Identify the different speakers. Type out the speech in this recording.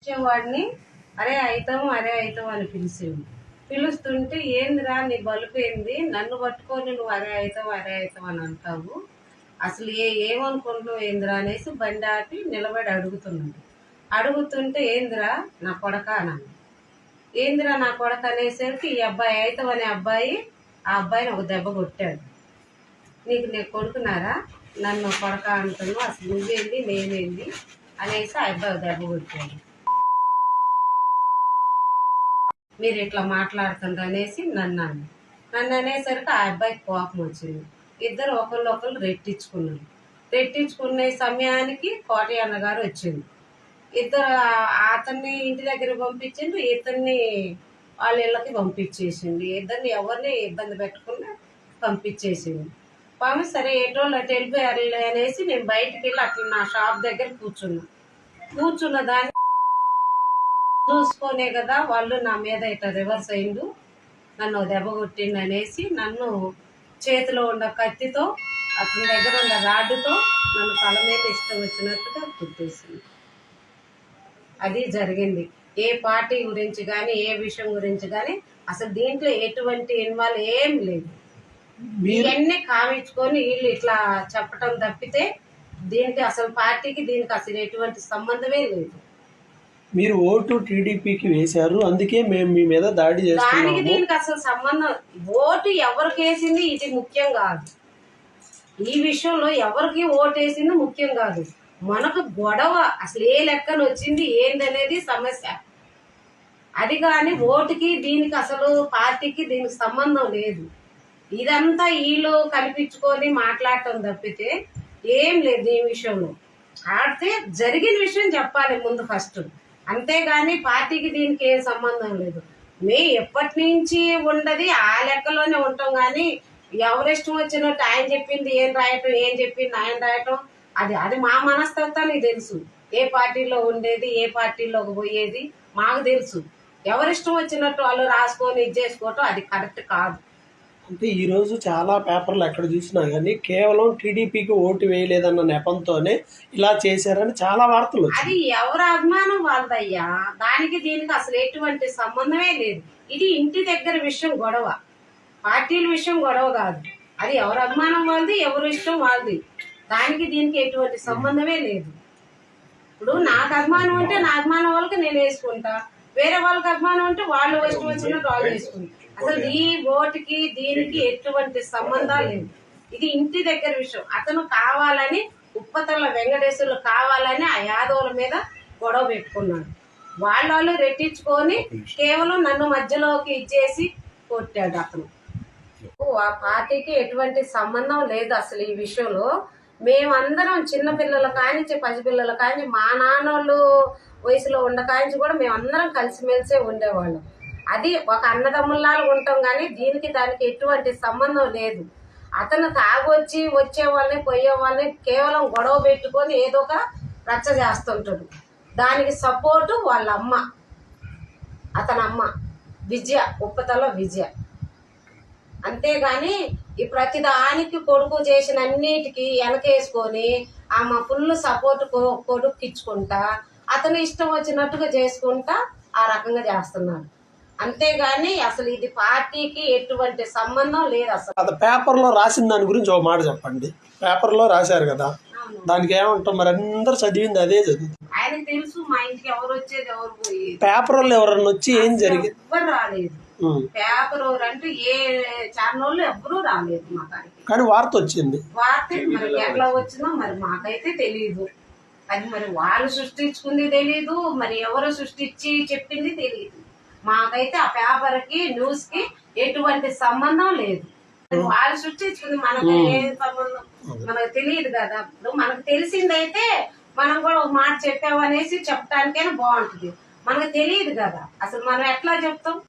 Speaker 1: వచ్చేవాడిని అరే అయితాం అని పిలిచేవి. పిలుస్తుంటే ఏందిరా నీ బలుపు ఏంది, నన్ను పట్టుకొని నువ్వు అరే అయితాం అని అంటావు, అసలు ఏమనుకుంటున్నావు ఏందిరా అనేసి బండి ఆపి నిలబడి అడుగుతున్నాడు. అడుగుతుంటే ఏందిరా నా కొడక అన్నాను. ఏందిరా నా కొడక అనేసరికి ఈ అబ్బాయి అయితాం అనే అబ్బాయి ఆ అబ్బాయిని ఒక దెబ్బ కొట్టాడు. నీకు నేను కొడుకున్నారా, నన్ను కొడక అంటున్నావు, అసలు నువ్వేంది నేనేంది అనేసి ఆ అబ్బాయి దెబ్బ కొట్టాడు. మీరు ఇట్లా మాట్లాడుతుంది అనేసి నన్ను అనేసరికి ఆ అబ్బాయికి కోపం వచ్చింది. ఇద్దరు ఒకళ్ళు రెట్టించుకున్నారు. రెట్టించుకునే సమయానికి కోటయ్య అన్నగారు వచ్చింది. ఇద్దరు అతన్ని ఇంటి దగ్గర పంపించిండు, ఇతన్ని వాళ్ళ ఇళ్ళకి పంపించేసింది. ఇద్దరిని ఎవరిని ఇబ్బంది పెట్టకుండా పంపించేసింది. సరే ఎటోళ్ళు అటు వెళ్ళిపోయారు అనేసి నేను బయటికి వెళ్ళి అట్లా నా షాప్ దగ్గర కూర్చున్న దాన్ని చూసుకునే కదా వాళ్ళు నా మీద ఇట్లా రివర్స్ అయిండు, నన్ను దెబ్బ కొట్టిండు అనేసి నన్ను చేతిలో ఉన్న కత్తితో అతని దగ్గర ఉన్న రాడ్డుతో నన్ను తల మీద ఇష్టం వచ్చినట్టుగా గుర్తేసింది. అది జరిగింది. ఏ పార్టీ గురించి కానీ ఏ విషయం గురించి కానీ అసలు దీంట్లో ఎటువంటి ఇన్వాల్వ్ ఏం లేదు. ఇవన్నీ కావించుకొని వీళ్ళు ఇట్లా చెప్పటం తప్పితే దీనికి అసలు పార్టీకి దీనికి అసలు ఎటువంటి సంబంధమే లేదు.
Speaker 2: మీరు ఓటు టీడీపీకి వేశారు, అందుకే మేము మీ మీద దాడి చేస్తున్నాము.
Speaker 1: దానికి దీనికి అసలు సంబంధం, ఓటు ఎవరికి వేసింది ఇది ముఖ్యం కాదు. ఈ విషయంలో ఎవరికి ఓటు వేసింది ముఖ్యం కాదు. మనకు గొడవ అసలు ఏ లెక్కన వచ్చింది ఏందనేది సమస్య. అది కానీ ఓటుకి దీనికి అసలు పార్టీకి దీనికి సంబంధం లేదు. ఇదంతా వీళ్ళు కల్పించుకొని మాట్లాడటం తప్పితే ఏం లేదు. ఈ విషయంలో ఆడితే జరిగిన విషయం చెప్పాలి ముందు ఫస్ట్, అంతేగాని పార్టీకి దీనికి ఏం సంబంధం లేదు. మేము ఎప్పటి నుంచి ఉండదు ఆ లెక్కలోనే ఉంటాం. కానీ ఎవరిష్టం వచ్చినట్టు ఆయన చెప్పింది ఏం రాయటం, ఏం చెప్పింది ఆయన రాయటం, అది మా మనస్తత్వానికి తెలుసు. ఏ పార్టీలో ఉండేది ఏ పార్టీలోకి పోయేది మాకు తెలుసు. ఎవరిష్టం వచ్చినట్టు వాళ్ళు రాసుకొని ఇది చేసుకోవటం అది కరెక్ట్ కాదు.
Speaker 2: అంటే ఈ రోజు చాలా పేపర్లు ఎక్కడ చూసినా కానీ కేవలం టీడీపీకి ఓటు వేయలేదన్న నెపంతోనే ఇలా చేశారని చాలా వార్తలు.
Speaker 1: అది ఎవరి అభిమానం వాళ్ళదయ్యా, దానికి దీనికి అసలు ఎటువంటి సంబంధమే లేదు. ఇది ఇంటి దగ్గర విషయం గొడవ, పార్టీల విషయం గొడవ కాదు. అది ఎవరి అభిమానం వాళ్ళది, ఎవరి ఇష్టం వాళ్ళది. దానికి దీనికి ఎటువంటి సంబంధమే లేదు. ఇప్పుడు నాకు అభిమానం ఉంటే నా అభిమానం వాళ్ళకి నేను వేసుకుంటా, వేరే వాళ్ళకి అభిమానం ఉంటే వాళ్ళు ఇష్టం వచ్చినట్టు వాళ్ళు వేసుకుంటా. అసలు ఈ ఓటుకి దీనికి ఎటువంటి సంబంధాలు లేదు. ఇది ఇంటి దగ్గర విషయం. అతను కావాలని ఉప్పతల వెంకటేశ్వర్లు కావాలని ఆ యాదవుల మీద గొడవ పెట్టుకున్నాడు. వాళ్ళు రెట్టించుకొని కేవలం నన్ను మధ్యలోకి ఇచ్చేసి కొట్టాడు అతను. ఆ పార్టీకి ఎటువంటి సంబంధం లేదు అసలు ఈ విషయంలో. మేమందరం చిన్నపిల్లల కానించి పసిపిల్లల కానించి మా నాన్నోళ్ళు వయసులో ఉన్న కానించి కూడా మేమందరం కలిసిమెలిసే ఉండేవాళ్ళం. అది ఒక అన్నదమ్ముల్లాగా ఉంటాం. కానీ దీనికి దానికి ఎటువంటి సంబంధం లేదు. అతను తాగొచ్చి వచ్చే వాళ్ళని పోయే వాళ్ళని కేవలం గొడవ పెట్టుకొని ఏదో ఒక రచ్చ చేస్తుంటాడు. దానికి సపోర్టు వాళ్ళ అమ్మ, అతని అమ్మ విజయ, ఉప్పతల విజయ. అంతేగాని ఈ ప్రతిదానికి కొడుకు చేసిన అన్నిటికీ వెనకేసుకొని ఆమె ఫుల్ సపోర్ట్ కొడుకు ఇచ్చుకుంటా అతను ఇష్టం వచ్చినట్టుగా చేసుకుంటా ఆ రకంగా చేస్తున్నాడు. అంతేగాని అసలు ఇది పార్టీకి ఎటువంటి సంబంధం లేదు. అసలు
Speaker 2: పేపర్లో రాసిన దాని గురించి ఒక మాట చెప్పండి. పేపర్లో రాశారు కదా, దానికి ఏమంటాం? మరి అందరు చదివింది అదే చదువు.
Speaker 1: ఆయనకు తెలుసు మా ఇంటికి ఎవరు వచ్చేది ఎవరు పోయేది.
Speaker 2: పేపర్లో ఎవరన్నా వచ్చి ఏం జరిగింది
Speaker 1: ఎవ్వరు రాలేదు. పేపర్ అంటే ఏ ఛానల్ ఎవ్వరూ రాలేదు మా కాడికి.
Speaker 2: కానీ వార్త వచ్చింది.
Speaker 1: వార్త మరి ఎట్లా వచ్చిందో మరి మాకైతే తెలియదు. అది మరి వాళ్ళు సృష్టించుకుంది తెలీదు, మరి ఎవరు సృష్టించి చెప్పింది తెలియదు. మాకైతే ఆ పేపర్ కి న్యూస్ కి ఎటువంటి సంబంధం లేదు. వాళ్ళు సృష్టించుకుంది మనకు ఏ సంబంధం మనకు తెలియదు కదా. ఇప్పుడు మనకు తెలిసిందైతే మనం కూడా ఒక మాట చెప్పామనేసి చెప్పడానికైనా బాగుంటుంది. మనకు తెలియదు కదా, అసలు మనం ఎట్లా చెప్తాం?